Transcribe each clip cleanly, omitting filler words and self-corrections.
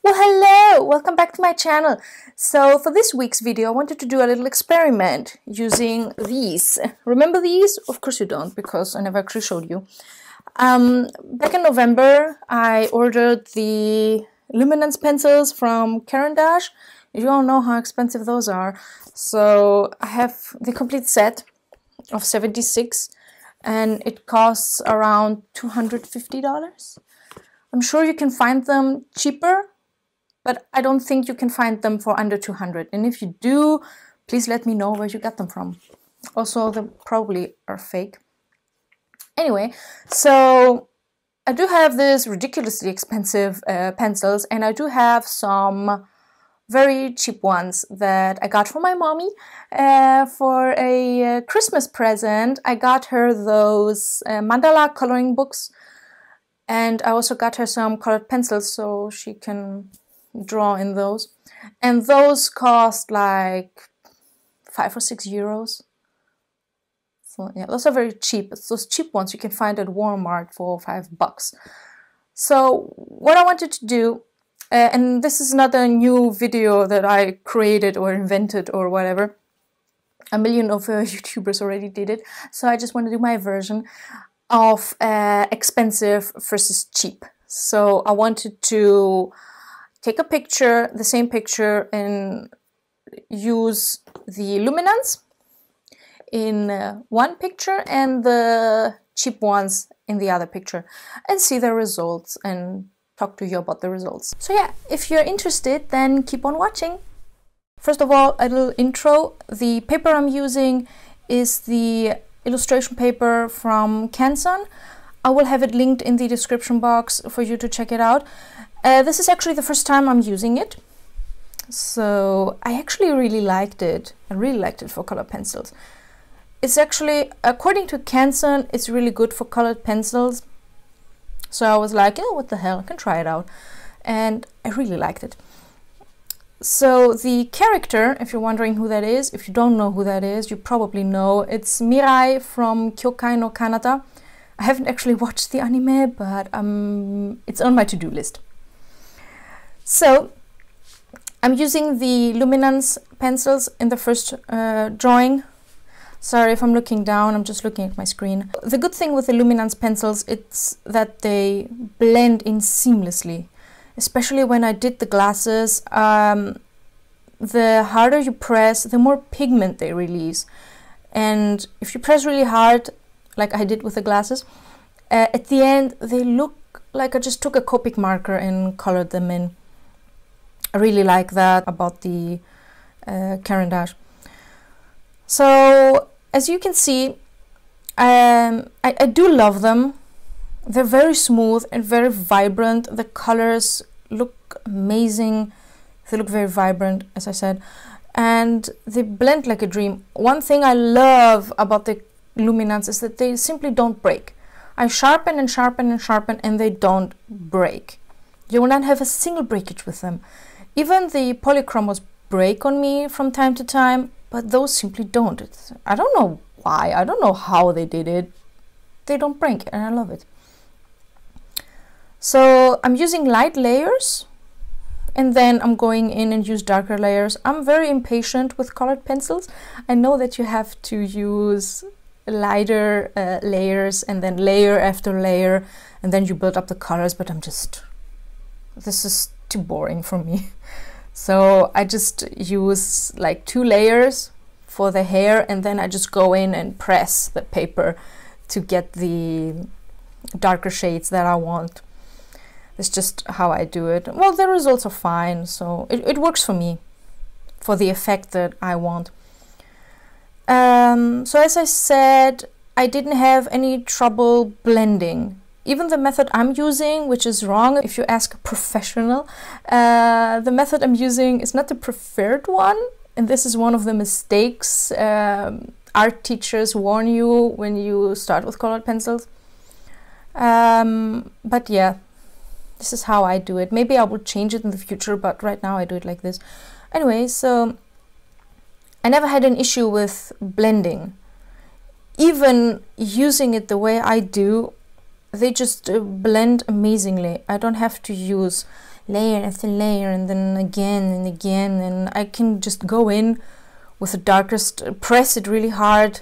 Well, hello! Welcome back to my channel. So for this week's video, I wanted to do a little experiment using these. Remember these? Of course you don't, because I never actually showed you. Back in November, I ordered the luminance pencils from Caran d'Ache. You all know how expensive those are. So I have the complete set of 76 and it costs around $250. I'm sure you can find them cheaper, but I don't think you can find them for under 200. And if you do, please let me know where you got them from. Also, they probably are fake. Anyway, so I do have this ridiculously expensive pencils, and I do have some very cheap ones that I got from my mommy for a Christmas present. I got her those mandala coloring books, and I also got her some colored pencils so she can draw in those. And those cost like 5 or 6 euros. So yeah, those are very cheap. It's those cheap ones you can find at Walmart for $5. So what I wanted to do, and this is not a new video that I created or invented or whatever. A million of YouTubers already did it. So I just want to do my version of expensive versus cheap. So I wanted to take a picture, the same picture, and use the luminance in one picture and the cheap ones in the other picture, and see the results and talk to you about the results. So yeah, if you're interested, then keep on watching. First of all, a little intro. The paper I'm using is the illustration paper from Canson. I will have it linked in the description box for you to check it out. This is actually the first time I'm using it, so I actually really liked it. I really liked it for colored pencils. It's actually, according to Canson, it's really good for colored pencils. So I was like, oh, what the hell, I can try it out. And I really liked it. So the character, if you're wondering who that is, if you don't know who that is, you probably know. It's Mirai from Kyokai no Kanata. I haven't actually watched the anime, but it's on my to-do list. So I'm using the luminance pencils in the first drawing. Sorry if I'm looking down, I'm just looking at my screen. The good thing with the luminance pencils, it's that they blend in seamlessly. Especially when I did the glasses, the harder you press, the more pigment they release. And if you press really hard, like I did with the glasses, at the end they look like I just took a Copic marker and colored them in. I really like that about the Caran d'Ache. So as you can see, I do love them. They're very smooth and very vibrant. The colors look amazing. They look very vibrant, as I said, and they blend like a dream. One thing I love about the luminance is that they simply don't break. I sharpen and sharpen and sharpen and they don't break. You will not have a single breakage with them. Even the polychromos break on me from time to time, but those simply don't. I don't know why, I don't know how they did it. They don't break and I love it. So I'm using light layers and then I'm going in and use darker layers. I'm very impatient with colored pencils. I know that you have to use lighter layers and then layer after layer and then you build up the colors, but this is too boring for me. So I just use like 2 layers for the hair and then I just go in and press the paper to get the darker shades that I want. It's just how I do it. Well, the results are fine, so it works for me, for the effect that I want. So as I said, I didn't have any trouble blending. Even the method I'm using, which is wrong if you ask a professional, the method I'm using is not the preferred one, and this is one of the mistakes art teachers warn you when you start with colored pencils. But yeah, this is how I do it. Maybe I will change it in the future, but right now I do it like this. Anyway, so I never had an issue with blending. Even using it the way I do, they just blend amazingly. I don't have to use layer after layer, and then again and again, and I can just go in with the darkest, press it really hard,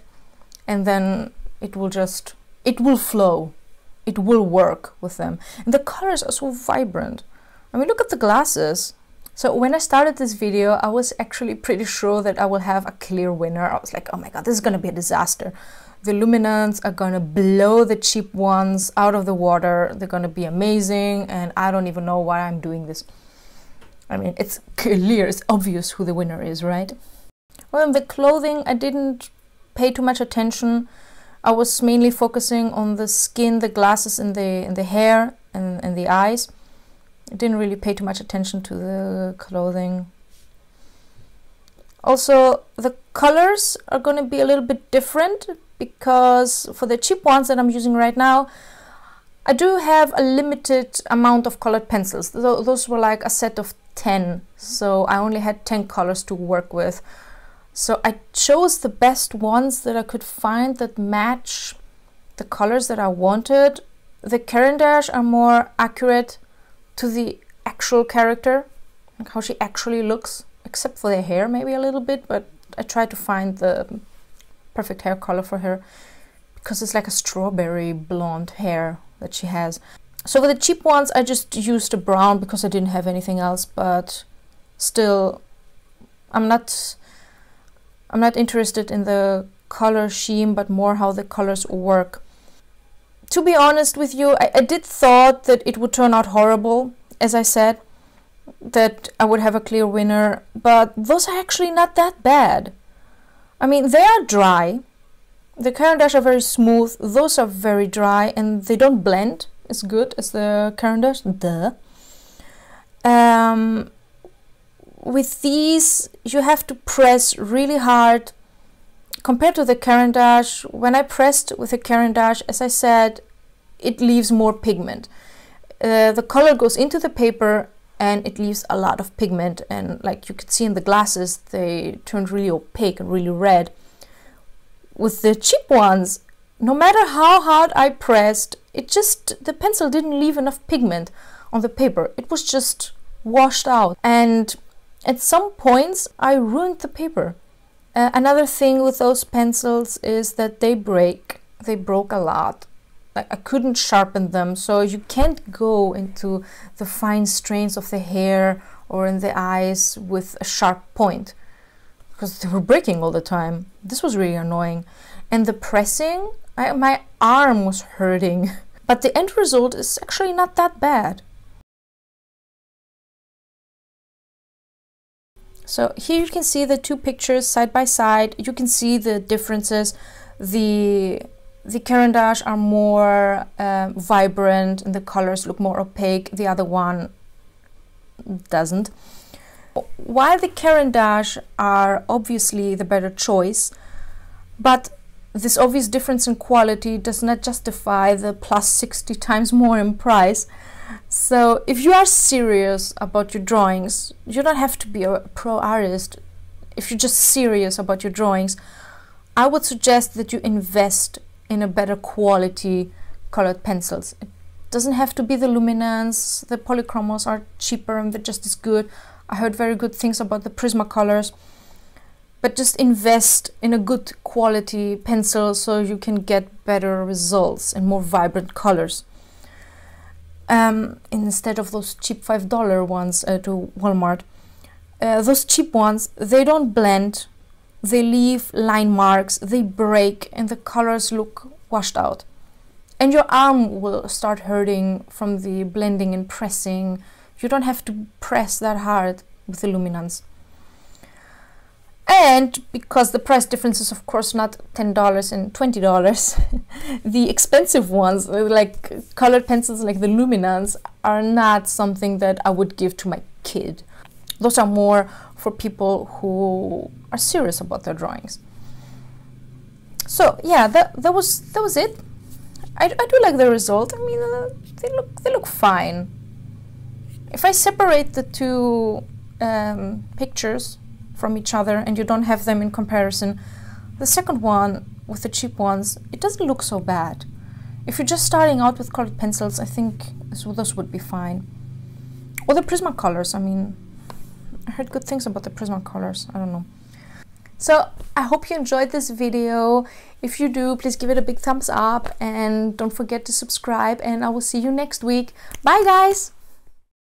and then it will flow. It will work with them. And the colors are so vibrant. I mean, look at the glasses. So when I started this video, I was actually pretty sure that I will have a clear winner. I was like, oh my god, this is gonna be a disaster. The luminance are gonna blow the cheap ones out of the water. They're gonna be amazing, and I don't even know why I'm doing this. I mean, it's clear, it's obvious who the winner is, right? Well, in the clothing, I didn't pay too much attention. I was mainly focusing on the skin, the glasses, and the hair and the eyes. I didn't really pay too much attention to the clothing. Also, the colors are going to be a little bit different, because for the cheap ones that I'm using right now, I do have a limited amount of colored pencils. Those were like a set of 10, so I only had 10 colors to work with. So I chose the best ones that I could find that match the colors that I wanted. The Caran d'Ache are more accurate to the actual character, like how she actually looks, except for the hair maybe a little bit, but I tried to find the perfect hair color for her, because it's like a strawberry blonde hair that she has. So for the cheap ones, I just used a brown because I didn't have anything else, but still, I'm not interested in the color scheme, but more how the colors work. To be honest with you, I did thought that it would turn out horrible, as I said, that I would have a clear winner, but those are actually not that bad. I mean, they are dry. The Caran d'Ache are very smooth. Those are very dry, and they don't blend as good as the Caran d'Ache. Duh. With these, you have to press really hard. Compared to the Caran d'Ache, when I pressed with the Caran d'Ache, as I said, it leaves more pigment. The color goes into the paper and it leaves a lot of pigment, and like you could see in the glasses, they turned really opaque and really red. With the cheap ones, no matter how hard I pressed, the pencil didn't leave enough pigment on the paper. It was just washed out, and at some points I ruined the paper. Another thing with those pencils is that they break. They broke a lot. Like, I couldn't sharpen them, so you can't go into the fine strains of the hair or in the eyes with a sharp point, because they were breaking all the time. This was really annoying. And the pressing, my arm was hurting. But the end result is actually not that bad. So here you can see the two pictures side by side. You can see the differences. The Caran d'Ache are more vibrant and the colors look more opaque. The other one doesn't. While the Caran d'Ache are obviously the better choice, but this obvious difference in quality does not justify the plus 60 times more in price. So if you are serious about your drawings, you don't have to be a pro artist. If you're just serious about your drawings, I would suggest that you invest in a better quality colored pencils. It doesn't have to be the Luminance. The Polychromos are cheaper and they're just as good. I heard very good things about the Prismacolors. But just invest in a good quality pencil so you can get better results and more vibrant colors. Instead of those cheap $5 ones to Walmart. Those cheap ones, they don't blend, they leave line marks, they break, and the colors look washed out. And your arm will start hurting from the blending and pressing. You don't have to press that hard with the Luminance. And because the price difference is of course not $10 and $20, the expensive ones, like colored pencils like the Luminance, are not something that I would give to my kid. Those are more for people who are serious about their drawings. So yeah, that was it. I do like the result. I mean, they look fine. If I separate the two pictures from each other and you don't have them in comparison, the second one with the cheap ones, it doesn't look so bad. If you're just starting out with colored pencils, I think those would be fine. Or the Prismacolors. I mean, I heard good things about the Prismacolors. I don't know. So I hope you enjoyed this video. If you do, please give it a big thumbs up and don't forget to subscribe, and I will see you next week. Bye guys!